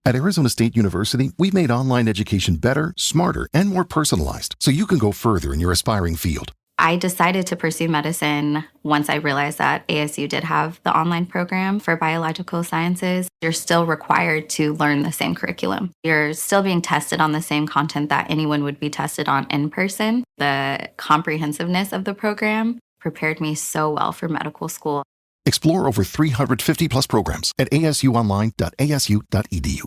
At Arizona State University, we've made online education better, smarter, and more personalized so you can go further in your aspiring field. I decided to pursue medicine once I realized that ASU did have the online program for biological sciences. You're still required to learn the same curriculum. You're still being tested on the same content that anyone would be tested on in person. The comprehensiveness of the program prepared me so well for medical school. Explore over 350 plus programs at asuonline.asu.edu.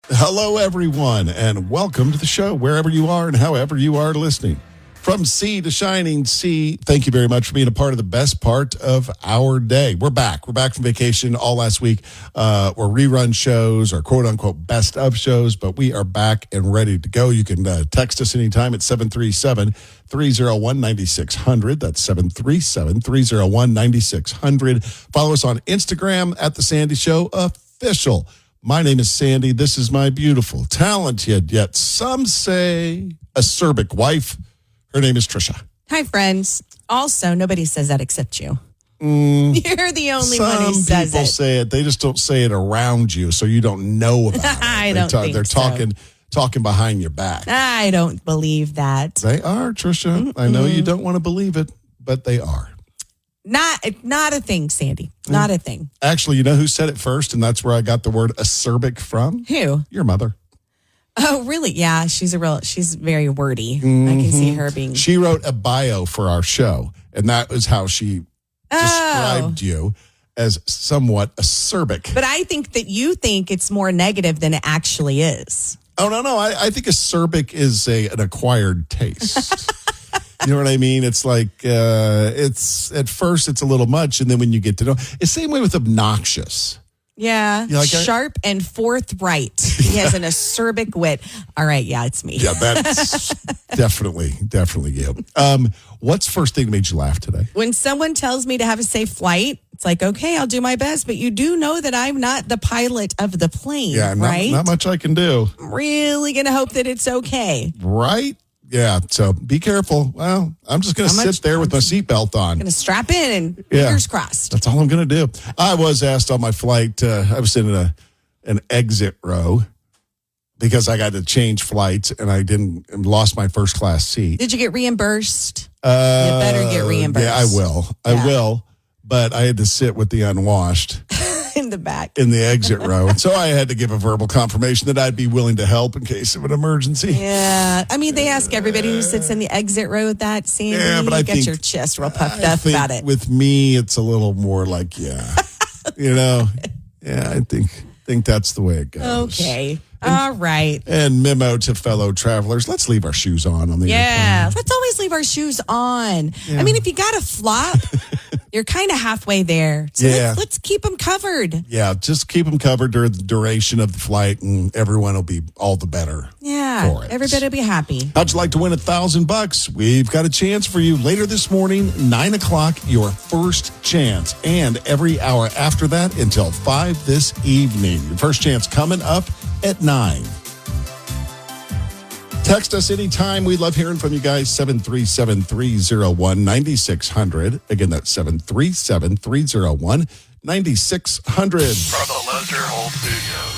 Hello, everyone, and welcome to the show, wherever you are and however you are listening. From sea to shining sea, thank you very much for being a part of the best part of our day. We're back. We're back from vacation all last week. We're rerun shows or quote-unquote best of shows, but we are back and ready to go. You can text us anytime at 737-301-9600. That's 737-301-9600. Follow us on Instagram at The Sandy Show Official. My name is Sandy. This is my beautiful, talented, yet some say acerbic wife. Her name is Tricia. Hi, friends. Also, nobody says that except you. You're the only one who says it. Some people say it. They just don't say it around you, so you don't know about it. I don't think They're talking behind your back. I don't believe that. They are, Tricia. Mm-mm. I know you don't want to believe it, but they are. Not a thing, Sandy. Not a thing. Actually, you know who said it first, and that's where I got the word acerbic from? Who? Your mother. Oh, really? Yeah, she's very wordy. Mm-hmm. I can see her being. She wrote a bio for our show, and that was how she described you as somewhat acerbic. But I think that you think it's more negative than it actually is. Oh, no. I think acerbic is an acquired taste. You know what I mean? It's like, it's at first it's a little much, and then when you get to know, it's the same way with obnoxious. Yeah, like sharp and forthright. He has an acerbic wit. All right, yeah, it's me. Yeah, that's definitely you. What's the first thing that made you laugh today? When someone tells me to have a safe flight, it's like, okay, I'll do my best, but you do know that I'm not the pilot of the plane, right? Not much I can do. I'm really going to hope that it's okay. Right? Yeah, so be careful. Well, I'm just going to sit there with my seatbelt on. Going to strap in and fingers crossed. That's all I'm going to do. I was asked on my flight, I was in an exit row because I got to change flights and I lost my first class seat. Did you get reimbursed? You better get reimbursed. Yeah, I will. I will. But I had to sit with the unwashed. In the back. In the exit row. And so I had to give a verbal confirmation that I'd be willing to help in case of an emergency. Yeah. I mean, they ask everybody who sits in the exit row that, Sandy. Yeah, but I get your chest real puffed up about it. With me, it's a little more like, Yeah, I think that's the way it goes. Okay. All right. And memo to fellow travelers, let's leave our shoes on the airplane. Let's always leave our shoes on. Yeah. I mean, if you got a flop, you're kind of halfway there. So let's keep them covered. Yeah, just keep them covered during the duration of the flight, and everyone will be all the better. Yeah, for it. Everybody will be happy. How'd you like to win $1,000? We've got a chance for you later this morning, 9 o'clock, your first chance. And every hour after that until 5 this evening. Your first chance coming up at 9. Text us anytime. We love hearing from you guys. 737-301-9600. Again, that's 737-301-9600. From the Leisure Home Studios,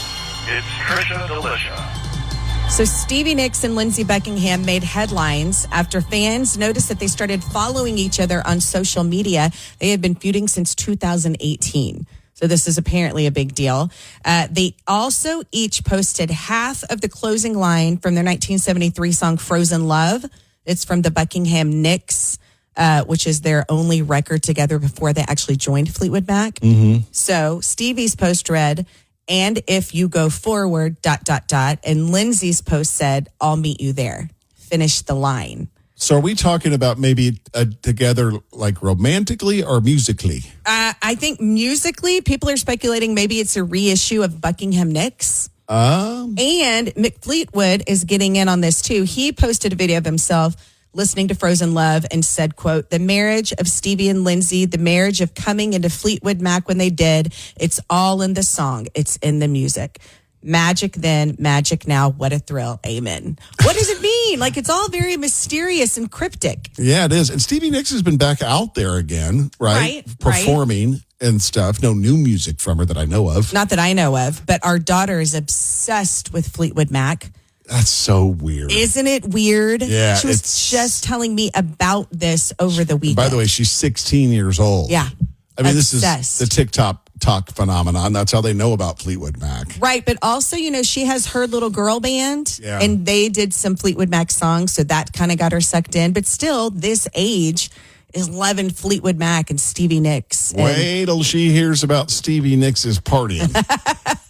it's Tricia Delicia. So Stevie Nicks and Lindsey Buckingham made headlines after fans noticed that they started following each other on social media. They had been feuding since 2018. So this is apparently a big deal. They also each posted half of the closing line from their 1973 song Frozen Love. It's from the Buckingham Nicks, which is their only record together before they actually joined Fleetwood Mac. Mm-hmm. So Stevie's post read, "And if you go forward, ... And Lindsey's post said, "I'll meet you there." Finish the line. So are we talking about maybe together like romantically or musically? I think musically, people are speculating maybe it's a reissue of Buckingham Nicks. And Mick Fleetwood is getting in on this too. He posted a video of himself listening to Frozen Love and said, quote, "The marriage of Stevie and Lindsey, the marriage of coming into Fleetwood Mac when they did, it's all in the song. It's in the music. Magic then, magic now. What a thrill. Amen." What does it mean? Like, it's all very mysterious and cryptic. Yeah, it is. And Stevie Nicks has been back out there again, right? Performing. and stuff. No new music from her that I know of. Not that I know of, but our daughter is obsessed with Fleetwood Mac. That's so weird. Isn't it weird? Yeah. She was just telling me about this over the weekend. By the way, she's 16 years old. Yeah. I mean, Obsessed. This is the TikTok phenomenon. That's how they know about Fleetwood Mac. Right. But also, she has her little girl band Yeah. and they did some Fleetwood Mac songs. So that kind of got her sucked in. But still, this age is loving Fleetwood Mac and Stevie Nicks. Wait till she hears about Stevie Nicks' partying.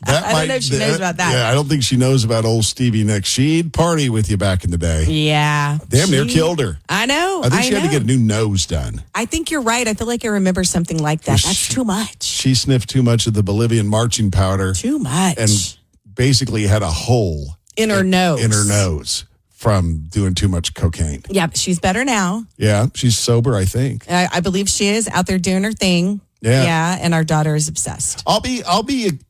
I don't know if she knows about that. Yeah, I don't think she knows about old Stevie Nicks. She'd party with you back in the day. Yeah. Damn near killed her. I know. I think she had to get a new nose done. I think you're right. I feel like I remember something like that. That's too much. She sniffed too much of the Bolivian marching powder. Too much. And basically had a hole in her nose. In her nose from doing too much cocaine. Yeah, but she's better now. Yeah, she's sober, I think. I believe she is out there doing her thing. Yeah. And our daughter is obsessed. I'll be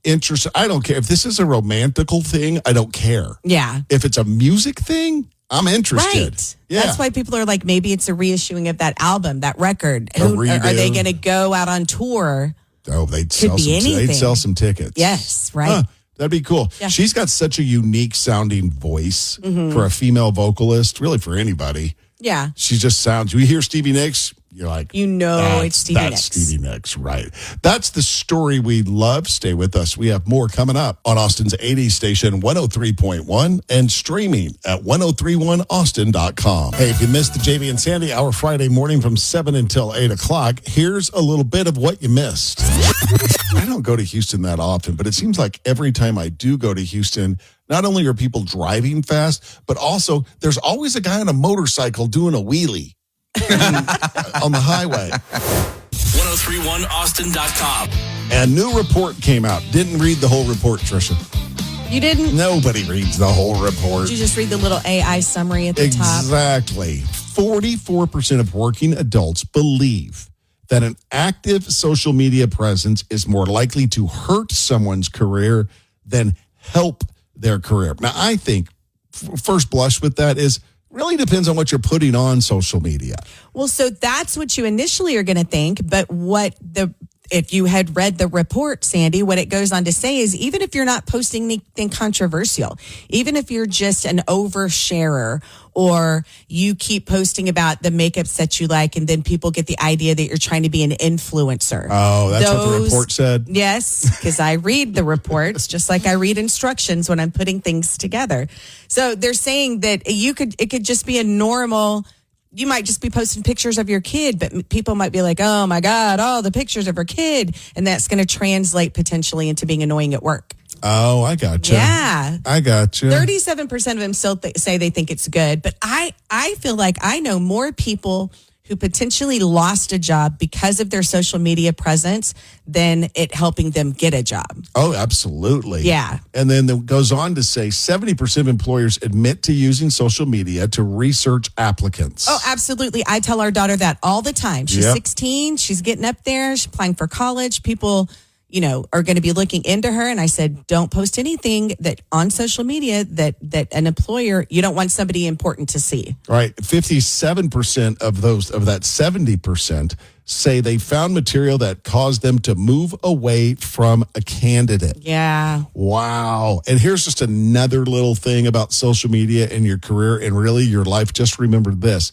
interested. I don't care. If this is a romantical thing, I don't care. Yeah. If it's a music thing, I'm interested. Right. Yeah. That's why people are like, maybe it's a reissuing of that album, that record. Are they going to go out on tour? Oh, they'd sell some tickets. Yes, right. Huh, that'd be cool. Yeah. She's got such a unique sounding voice for a female vocalist, really for anybody. Yeah. She just sounds, you hear Stevie Nicks, you're like, it's Stevie Nicks. That's Stevie Nicks, right. That's the story we love. Stay with us. We have more coming up on Austin's 80s station, 103.1, and streaming at 1031austin.com. Hey, if you missed the JV and Sandy Hour Friday morning from 7 until 8 o'clock, here's a little bit of what you missed. I don't go to Houston that often, but it seems like every time I do go to Houston, not only are people driving fast, but also there's always a guy on a motorcycle doing a wheelie on the highway. 1031austin.com. A new report came out. Didn't read the whole report, Tricia. You didn't? Nobody reads the whole report. Did you just read the little AI summary at the top? Exactly. 44% of working adults believe that an active social media presence is more likely to hurt someone's career than help their career. Now, I think first blush with that is really depends on what you're putting on social media. Well, so that's what you initially are going to think. But if you had read the report, Sandy, what it goes on to say is even if you're not posting anything controversial, even if you're just an oversharer or you keep posting about the makeups that you like and then people get the idea that you're trying to be an influencer. Oh, that's what the report said? Yes, because I read the reports just like I read instructions when I'm putting things together. So they're saying that it could just be a normal... You might just be posting pictures of your kid, but people might be like, oh my God, all the pictures of her kid. And that's going to translate potentially into being annoying at work. Oh, I gotcha. Yeah. I gotcha. 37% of them still say they think it's good. But I feel like I know more people who potentially lost a job because of their social media presence than it helping them get a job. Oh, absolutely. Yeah. And then it goes on to say 70% of employers admit to using social media to research applicants. Oh, absolutely. I tell our daughter that all the time. She's 16. She's getting up there. She's applying for college. People, are going to be looking into her. And I said, don't post anything that on social media that an employer, you don't want somebody important to see. Right. 57% of that 70% say they found material that caused them to move away from a candidate. Yeah. Wow. And here's just another little thing about social media and your career and really your life. Just remember this.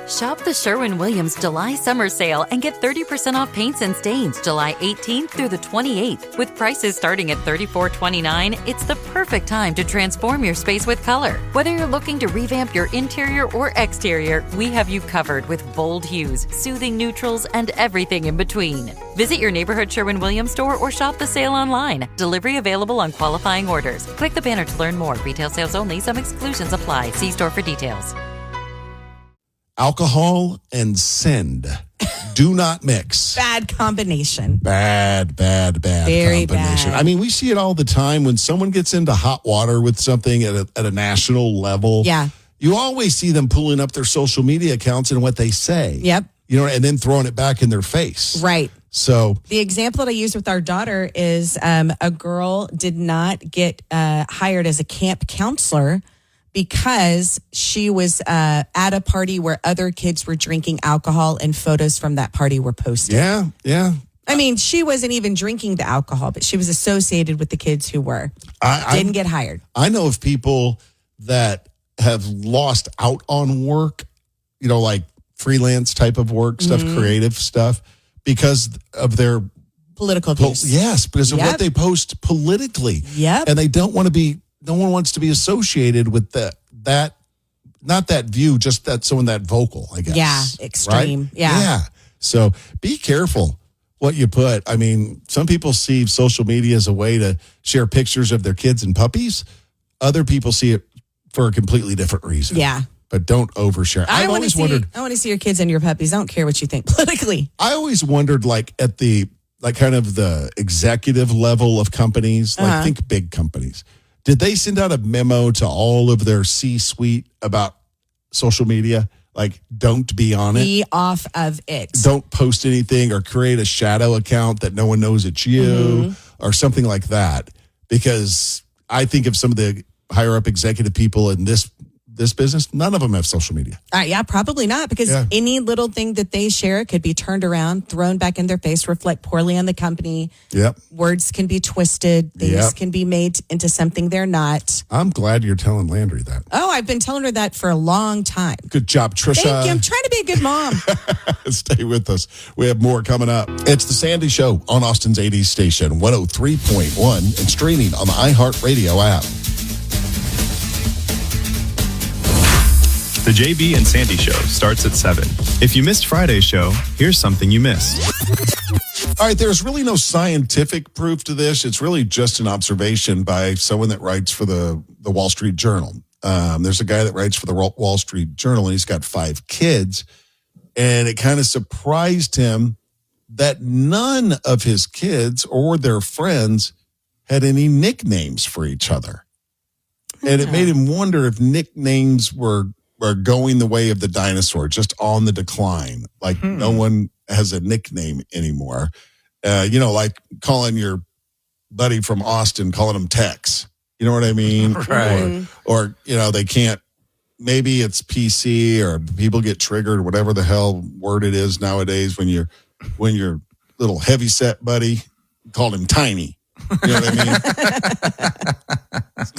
Shop the Sherwin-Williams July Summer Sale and get 30% off paints and stains July 18th through the 28th. With prices starting at $34.29, it's the perfect time to transform your space with color. Whether you're looking to revamp your interior or exterior, we have you covered with bold hues, soothing neutrals, and everything in between. Visit your neighborhood Sherwin-Williams store or shop the sale online. Delivery available on qualifying orders. Click the banner to learn more. Retail sales only. Some exclusions apply. See store for details. Alcohol and send do not mix. Bad combination. Bad Very combination. bad. I mean, we see it all the time when someone gets into hot water with something at a national level. Yeah. You always see them pulling up their social media accounts and what they say. Yep. And then throwing it back in their face. Right. So the example that I use with our daughter is a girl did not get hired as a camp counselor because she was at a party where other kids were drinking alcohol and photos from that party were posted. Yeah. I mean, she wasn't even drinking the alcohol, but she was associated with the kids who were. Didn't get hired. I know of people that have lost out on work, like freelance type of work, stuff, creative stuff, because of their political views. Yes, because of what they post politically. Yep. And they don't want to be, no one wants to be associated with that, not that view, just someone that vocal, I guess. Yeah, extreme. Right? Yeah. So be careful what you put. I mean, some people see social media as a way to share pictures of their kids and puppies. Other people see it for a completely different reason. Yeah. But don't overshare. I want to see your kids and your puppies. I don't care what you think politically. I always wondered, at the kind of the executive level of companies, think big companies. Did they send out a memo to all of their C-suite about social media? Don't be on it. Be off of it. Don't post anything or create a shadow account that no one knows it's you or something like that. Because I think of some of the higher up executive people in this business, none of them have social media. Yeah, probably not, because any little thing that they share could be turned around, thrown back in their face, reflect poorly on the company. Yep. Words can be twisted. Things can be made into something they're not. I'm glad you're telling Landry that. Oh, I've been telling her that for a long time. Good job, Tricia. Thank you. I'm trying to be a good mom. Stay with us. We have more coming up. It's the Sandy Show on Austin's 80s station, 103.1, and streaming on the iHeartRadio app. The JB and Sandy Show starts at 7. If you missed Friday's show, here's something you missed. All right, there's really no scientific proof to this. It's really just an observation by someone that writes for the Wall Street Journal. There's a guy that writes for the Wall Street Journal, and he's got 5 kids. And it kind of surprised him that none of his kids or their friends had any nicknames for each other. And it made him wonder if nicknames were going the way of the dinosaur, just on the decline. No one has a nickname anymore. Like calling your buddy from Austin, calling him Tex. You know what I mean? Right. Or they can't, maybe it's PC or people get triggered, whatever the hell word it is nowadays when your little heavyset buddy called him Tiny. You know what I mean? It's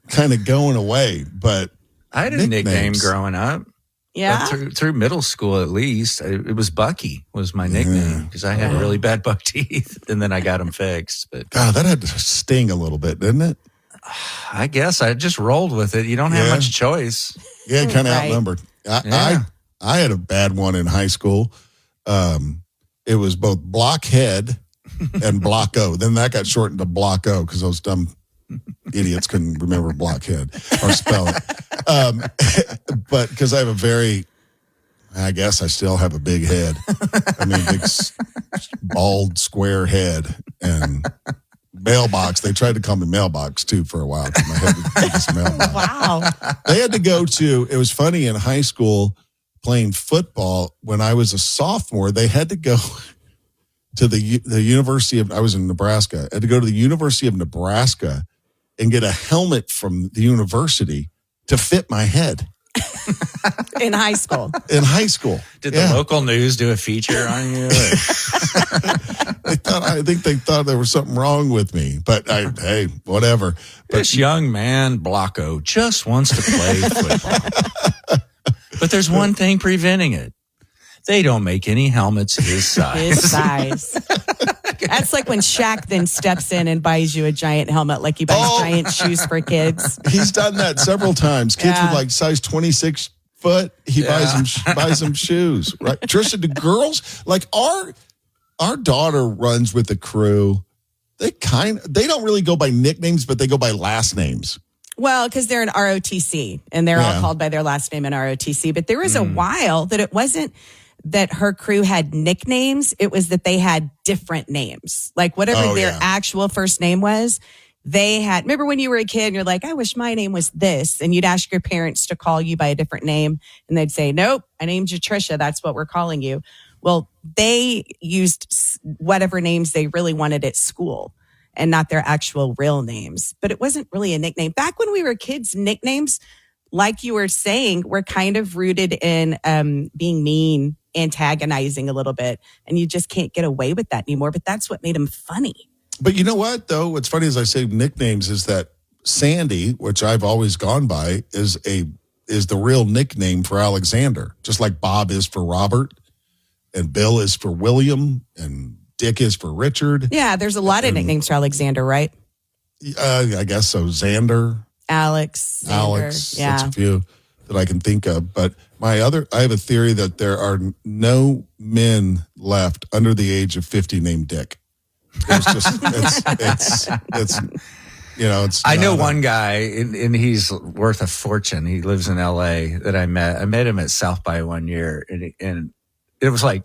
kind of going away, but I had a nickname growing up. Yeah. Through middle school, at least. It was Bucky was my nickname because I had really bad buck teeth, and then I got them fixed. But God, that had to sting a little bit, didn't it? I guess I just rolled with it. You don't have much choice. Yeah, kind of outnumbered. I had a bad one in high school. It was both Blockhead and Block O. Then that got shortened to Block O because those dumb idiots couldn't remember Blockhead or spell it. But because I have I guess I still have a big head. I mean, big bald square head and mailbox. They tried to call me mailbox too for a while because my head was the biggest mailbox. Wow. They had to go to, it was funny in high school playing football when I was a sophomore, they had to go to the University of, I was in Nebraska, I had to go to the University of Nebraska and get a helmet from the university to fit my head. In high school. In high school. Did the local news do a feature on you? I think they thought there was something wrong with me, but hey, whatever. But this young man, Blocko, just wants to play football. But there's one thing preventing it. They don't make any helmets his size. His size. That's like when Shaq then steps in and buys you a giant helmet, like he buys giant shoes for kids. He's done that several times. Kids with like size 26 foot, he buys them shoes. Right, Tricia, the girls, like our daughter runs with the crew. They don't really go by nicknames, but they go by last names. Well, because they're in ROTC and they're all called by their last name in ROTC. But there was a while that it wasn't that her crew had nicknames. It was that they had different names. Like whatever their actual first name was, they had. Remember when you were a kid and you're like, I wish my name was this. And you'd ask your parents to call you by a different name. And they'd say, nope, I named you Tricia. That's what we're calling you. Well, they used whatever names they really wanted at school and not their actual real names. But it wasn't really a nickname. Back when we were kids, nicknames, like you were saying, were kind of rooted in being mean antagonizing a little bit. And you just can't get away with that anymore. But that's what made him funny. But you know what, though? What's funny as I say nicknames is that Sandy, which I've always gone by, is the real nickname for Alexander. Just like Bob is for Robert, and Bill is for William, and Dick is for Richard. Yeah, there's a lot of nicknames for Alexander, right? I guess so. Xander. Alex. Alex. Yeah. That's a few that I can think of. But I have a theory that there are no men left under the age of 50 named Dick. It's just, it's I know one guy, and he's worth a fortune. He lives in L.A. that I met. I met him at South by one year, and it was like,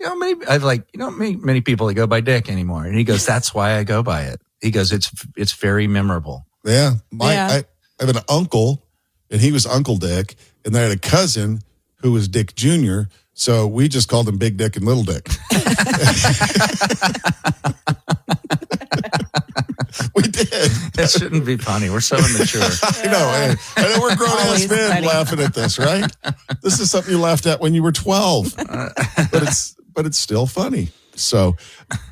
many people that go by Dick anymore. And he goes, that's why I go by it. He goes, it's very memorable. Yeah. I have an uncle, and he was Uncle Dick, and I had a cousin who was Dick Jr., so we just called him Big Dick and Little Dick. We did. That shouldn't be funny. We're so immature. I know we're grown-ass men laughing at this, right? This is something you laughed at when you were 12. But it's still funny. So,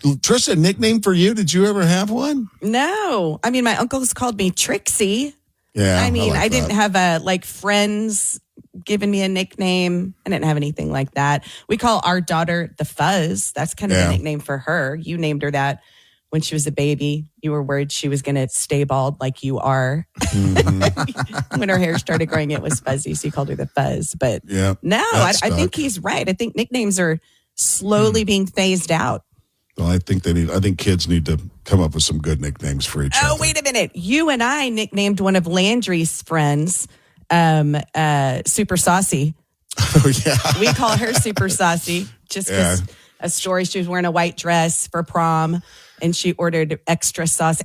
Tricia, nickname for you? Did you ever have one? No. I mean, my uncles called me Trixie. Yeah. I mean, I didn't that. have friends giving me a nickname. I didn't have anything like that. We call our daughter the Fuzz. That's kind of a nickname for her. You named her that when she was a baby. You were worried she was going to stay bald like you are. Mm-hmm. When her hair started growing, it was fuzzy, so you called her the Fuzz. But no, I think he's right. I think nicknames are slowly being phased out. Well, I think kids need to come up with some good nicknames for each other. Oh, wait a minute. You and I nicknamed one of Landry's friends Super Saucy. Oh, yeah. We call her Super Saucy just because a story. She was wearing a white dress for prom, and she ordered extra saucy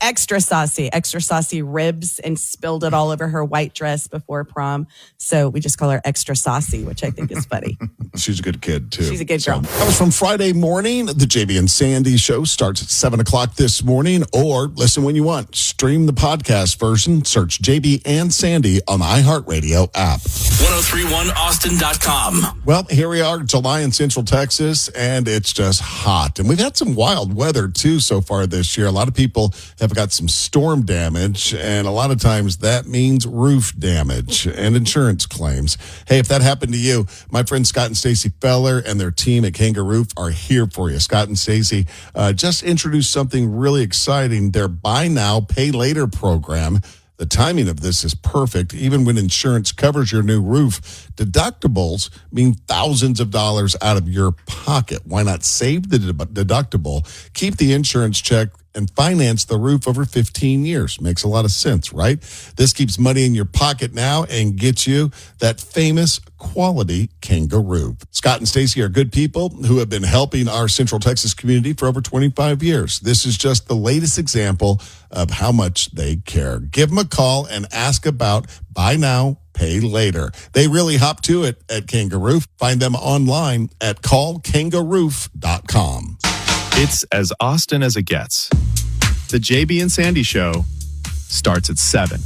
ribs and spilled it all over her white dress before prom. So we just call her Extra Saucy, which I think is funny. She's a good kid, too. She's a good girl. That was from Friday morning. The JB and Sandy show starts at 7 o'clock this morning, or listen when you want. Stream the podcast version. Search JB and Sandy on the iHeartRadio app. 1031austin.com. Well, here we are, July in Central Texas, and it's just hot. And we've had some wild weather, too, so far this year. A lot of people have got some storm damage, and a lot of times that means roof damage and insurance claims. Hey, if that happened to you, my friends Scott and Stacy Feller and their team at Kangaroo are here for you. Scott and Stacy just introduced something really exciting, their Buy Now, Pay Later program. The timing of this is perfect. Even when insurance covers your new roof, deductibles mean thousands of dollars out of your pocket. Why not save the deductible, keep the insurance check, and finance the roof over 15 years? Makes a lot of sense, right? This keeps money in your pocket now and gets you that famous quality Kangaroo. Scott and Stacy are good people who have been helping our Central Texas community for over 25 years. This is just the latest example of how much they care. Give them a call and ask about Buy Now, Pay Later. They really hop to it at Kangaroo. Find them online at callkangaroo.com. It's as Austin as it gets. The JB and Sandy show starts at 7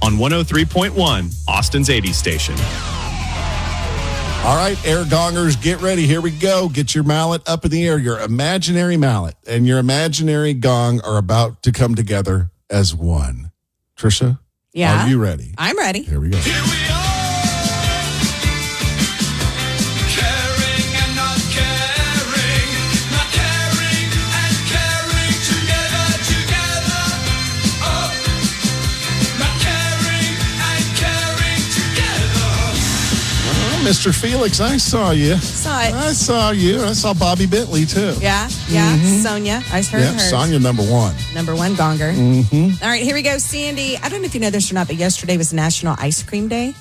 on 103.1, Austin's 80s station. All right, air gongers, get ready. Here we go. Get your mallet up in the air, your imaginary mallet and your imaginary gong are about to come together as one. Tricia, are you ready? I'm ready. Here we go. Here we are. Caring and not caring. Not caring and caring together. Oh. Not caring and caring together. Oh, Mr. Felix, I saw you. Saw it. I saw you. I saw Bobby Bentley, too. Yeah. Sonia. I heard her. Sonia, number one. Number one gonger. Mm-hmm. All right, here we go. Sandy, I don't know if you know this or not, but yesterday was National Ice Cream Day.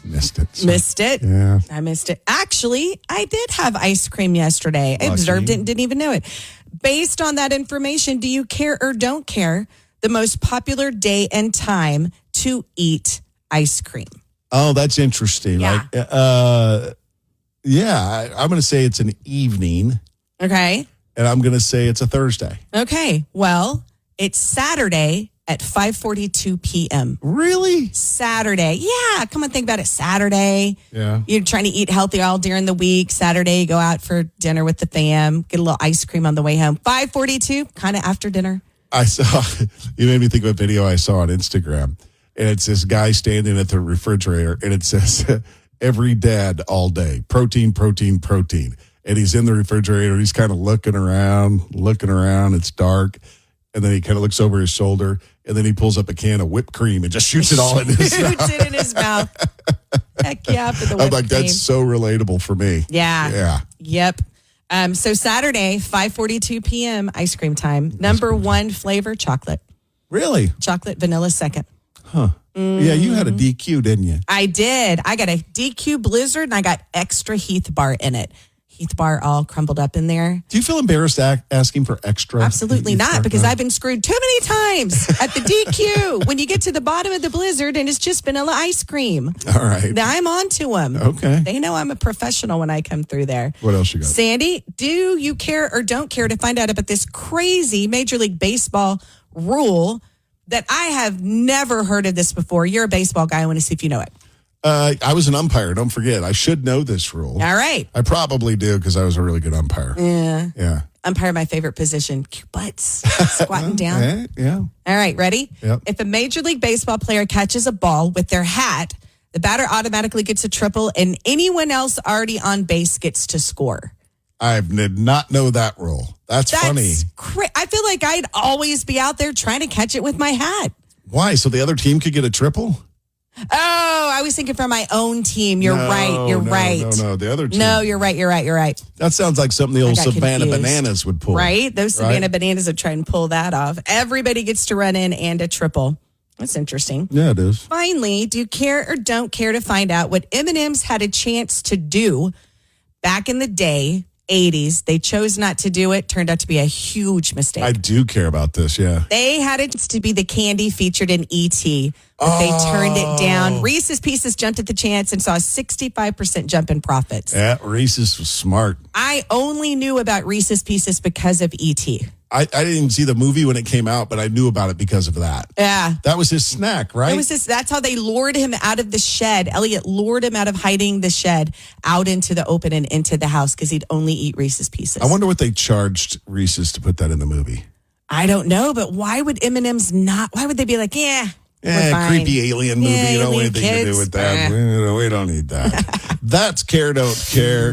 Missed it. Missed it? Yeah. I missed it. Actually, I did have ice cream yesterday. I observed it and didn't even know it. Based on that information, do you care or don't care the most popular day and time to eat ice cream? Oh, that's interesting. Yeah. I'm going to say it's an evening, Okay. and I'm going to say it's a Thursday. Okay. Well, it's Saturday, at 5:42 p.m. Really? Saturday. Yeah, come on, think about it. Saturday. Yeah. You're trying to eat healthy all during the week. Saturday, you go out for dinner with the fam, get a little ice cream on the way home. 5:42, kind of after dinner. I saw, you made me think of a video I saw on Instagram. And it's this guy standing at the refrigerator, and it says, every dad all day, protein, protein, protein. And he's in the refrigerator. He's kind of looking around. It's dark. And then he kind of looks over his shoulder, and then he pulls up a can of whipped cream and just shoots it all in his mouth. Shoots it in his mouth. Heck yeah, for the whipped I'm like, cream. that's so relatable for me. Yeah. Yeah. Yep. So Saturday, 5:42 p.m. ice cream time. Number one flavor, chocolate. Really? Chocolate, vanilla second. Huh. Yeah, you had a DQ, didn't you? I did. I got a DQ Blizzard, and I got extra Heath bar in it. Heath bar all crumbled up in there. Do you feel embarrassed asking for extra? Absolutely Heath not, bar? because I've been screwed too many times at the DQ when you get to the bottom of the Blizzard and it's just vanilla ice cream. All right. Now I'm on to them. Okay. They know I'm a professional when I come through there. What else you got? Sandy, do you care or don't care to find out about this crazy Major League Baseball rule that I have never heard of this before? You're a baseball guy. I want to see if you know it. I was an umpire. Don't forget. I should know this rule. All right. I probably do because I was a really good umpire. Yeah. Yeah. Umpire, my favorite position. Cute butts. Squatting down. Yeah. All right. Ready? Yep. If a Major League Baseball player catches a ball with their hat, the batter automatically gets a triple, and anyone else already on base gets to score. I did not know that rule. That's funny. I feel like I'd always be out there trying to catch it with my hat. Why? So the other team could get a triple? Oh, I was thinking for my own team. You're right. You're right. No, the other team. No, you're right. You're right. That sounds like something the old I got Savannah confused. Bananas would pull. Right? Those Savannah Bananas would try and pull that off. Everybody gets to run in and a triple. That's interesting. Yeah, it is. Finally, do you care or don't care to find out what M&M's had a chance to do back in the day, 80s? They chose not to do it. Turned out to be a huge mistake. I do care about this, yeah. They had it to be the candy featured in E.T., but they turned it down. Reese's Pieces jumped at the chance and saw a 65% jump in profits. Yeah, Reese's was smart. I only knew about Reese's Pieces because of E.T. I didn't even see the movie when it came out, but I knew about it because of that. Yeah. That was his snack, right? That's how they lured him out of the shed. Elliot lured him out of hiding the shed out into the open and into the house because he'd only eat Reese's Pieces. I wonder what they charged Reese's to put that in the movie. I don't know, but why would M&M's not? Why would they be like, we're fine. Creepy alien movie. Yeah, You don't want alien anything to do kids. with that. We don't need that. That's Care, Don't Care.